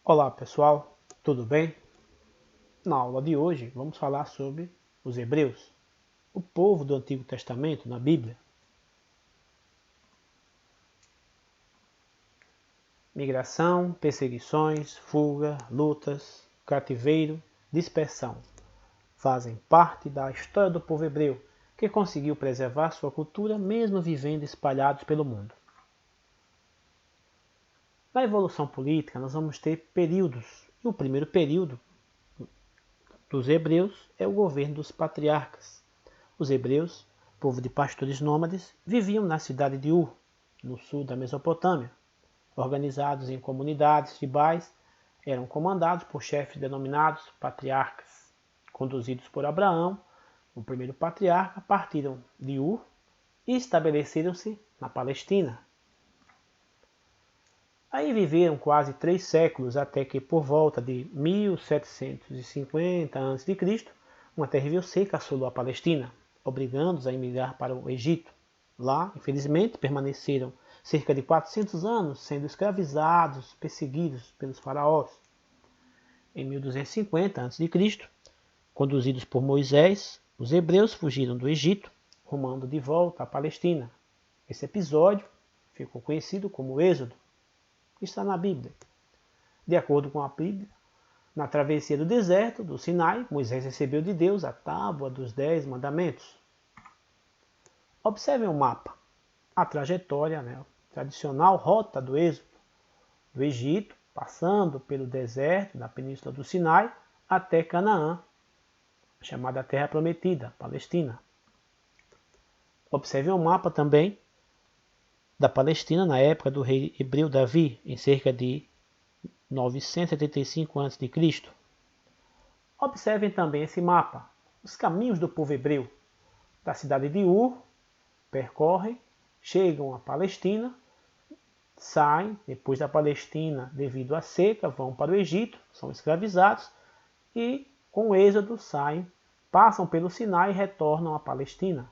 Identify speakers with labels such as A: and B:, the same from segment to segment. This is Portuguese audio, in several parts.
A: Olá pessoal, tudo bem? Na aula de hoje vamos falar sobre os hebreus, o povo do Antigo Testamento na Bíblia. Migração, perseguições, fuga, lutas, cativeiro, dispersão fazem parte da história do povo hebreu, que conseguiu preservar sua cultura mesmo vivendo espalhados pelo mundo. Na evolução política nós vamos ter períodos, e o primeiro período dos hebreus é o governo dos patriarcas. Os hebreus, povo de pastores nômades, viviam na cidade de Ur, no sul da Mesopotâmia. Organizados em comunidades tribais, eram comandados por chefes denominados patriarcas. Conduzidos por Abraão, o primeiro patriarca, partiram de Ur e estabeleceram-se na Palestina. Aí viveram quase 3 séculos até que, por volta de 1750 a.C., uma terrível seca assolou a Palestina, obrigando-os a emigrar para o Egito. Lá, infelizmente, permaneceram cerca de 400 anos, sendo escravizados, perseguidos pelos faraós. Em 1250 a.C., conduzidos por Moisés, os hebreus fugiram do Egito, rumando de volta à Palestina. Esse episódio ficou conhecido como Êxodo. Está na Bíblia. De acordo com a Bíblia, na travessia do deserto do Sinai, Moisés recebeu de Deus a tábua dos 10 mandamentos. Observem o mapa, a trajetória, a tradicional rota do êxodo, do Egito, passando pelo deserto da península do Sinai até Canaã, chamada Terra Prometida, Palestina. Observem o mapa também da Palestina na época do rei hebreu Davi, em cerca de 975 a.C. Observem também esse mapa, os caminhos do povo hebreu, da cidade de Ur, percorrem, chegam à Palestina, saem, depois da Palestina, devido à seca, vão para o Egito, são escravizados e, com o êxodo, saem, passam pelo Sinai e retornam à Palestina.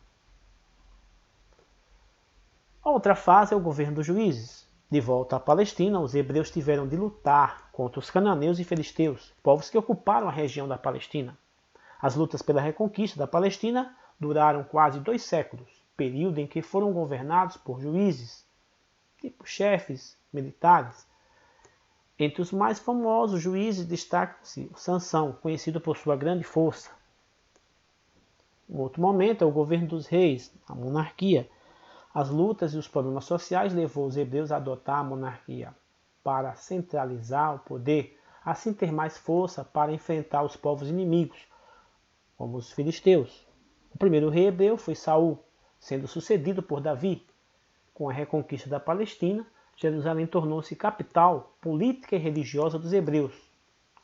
A: A outra fase é o governo dos juízes. De volta à Palestina, os hebreus tiveram de lutar contra os cananeus e filisteus, povos que ocuparam a região da Palestina. As lutas pela reconquista da Palestina duraram quase 2 séculos, período em que foram governados por juízes, tipo chefes militares. Entre os mais famosos juízes destaca-se Sansão, conhecido por sua grande força. Um outro momento é o governo dos reis, a monarquia. As lutas e os problemas sociais levou os hebreus a adotar a monarquia para centralizar o poder, assim ter mais força para enfrentar os povos inimigos, como os filisteus. O primeiro rei hebreu foi Saul, sendo sucedido por Davi. Com a reconquista da Palestina, Jerusalém tornou-se capital política e religiosa dos hebreus.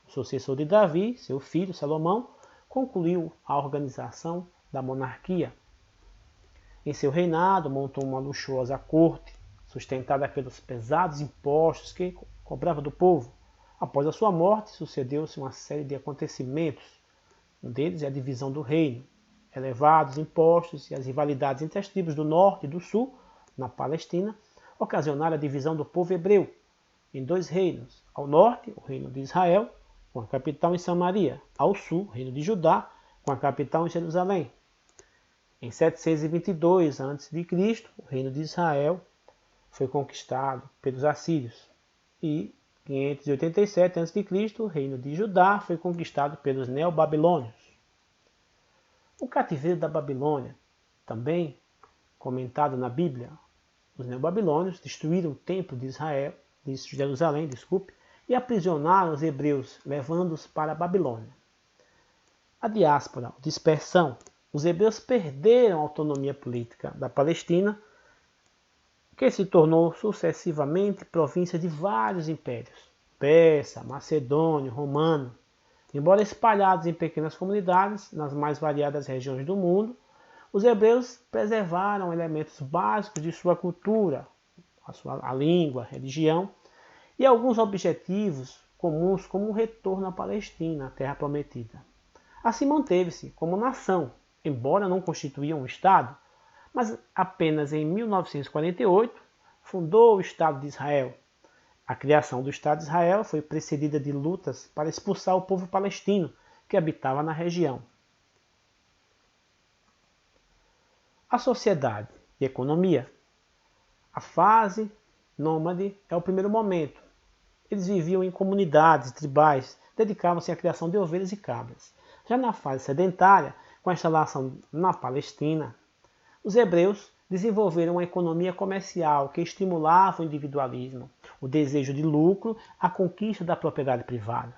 A: O sucessor de Davi, seu filho Salomão, concluiu a organização da monarquia. Em seu reinado, montou uma luxuosa corte, sustentada pelos pesados impostos que cobrava do povo. Após a sua morte, sucedeu-se uma série de acontecimentos. Um deles é a divisão do reino, elevados impostos e as rivalidades entre as tribos do norte e do sul, na Palestina, ocasionaram a divisão do povo hebreu em 2 reinos. Ao norte, o reino de Israel, com a capital em Samaria. Ao sul, o reino de Judá, com a capital em Jerusalém. Em 722 a.C., o reino de Israel foi conquistado pelos assírios. E em 587 a.C., o reino de Judá foi conquistado pelos neobabilônios. O cativeiro da Babilônia, também comentado na Bíblia, os neobabilônios destruíram o templo de Jerusalém, e aprisionaram os hebreus, levando-os para a Babilônia. A diáspora, a dispersão. Os hebreus perderam a autonomia política da Palestina, que se tornou sucessivamente província de vários impérios, persa, macedônio, romano. Embora espalhados em pequenas comunidades nas mais variadas regiões do mundo, os hebreus preservaram elementos básicos de sua cultura, a língua, a religião, e alguns objetivos comuns como o retorno à Palestina, a terra prometida. Assim manteve-se como nação, embora não constituía um Estado, mas apenas em 1948 fundou o Estado de Israel. A criação do Estado de Israel foi precedida de lutas para expulsar o povo palestino que habitava na região. A sociedade e economia. A fase nômade é o primeiro momento. Eles viviam em comunidades tribais, dedicavam-se à criação de ovelhas e cabras. Já na fase sedentária, com a instalação na Palestina, os hebreus desenvolveram uma economia comercial que estimulava o individualismo, o desejo de lucro, a conquista da propriedade privada.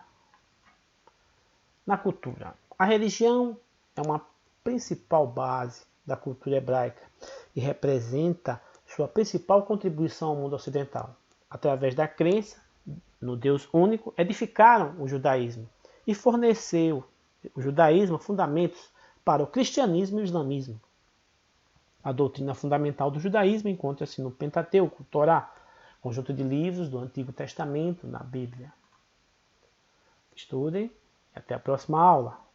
A: Na cultura, a religião é uma principal base da cultura hebraica e representa sua principal contribuição ao mundo ocidental. Através da crença no Deus único, edificaram o judaísmo e forneceu o judaísmo fundamentos para o cristianismo e o islamismo. A doutrina fundamental do judaísmo encontra-se no Pentateuco, Torá, conjunto de livros do Antigo Testamento, na Bíblia. Estudem e até a próxima aula.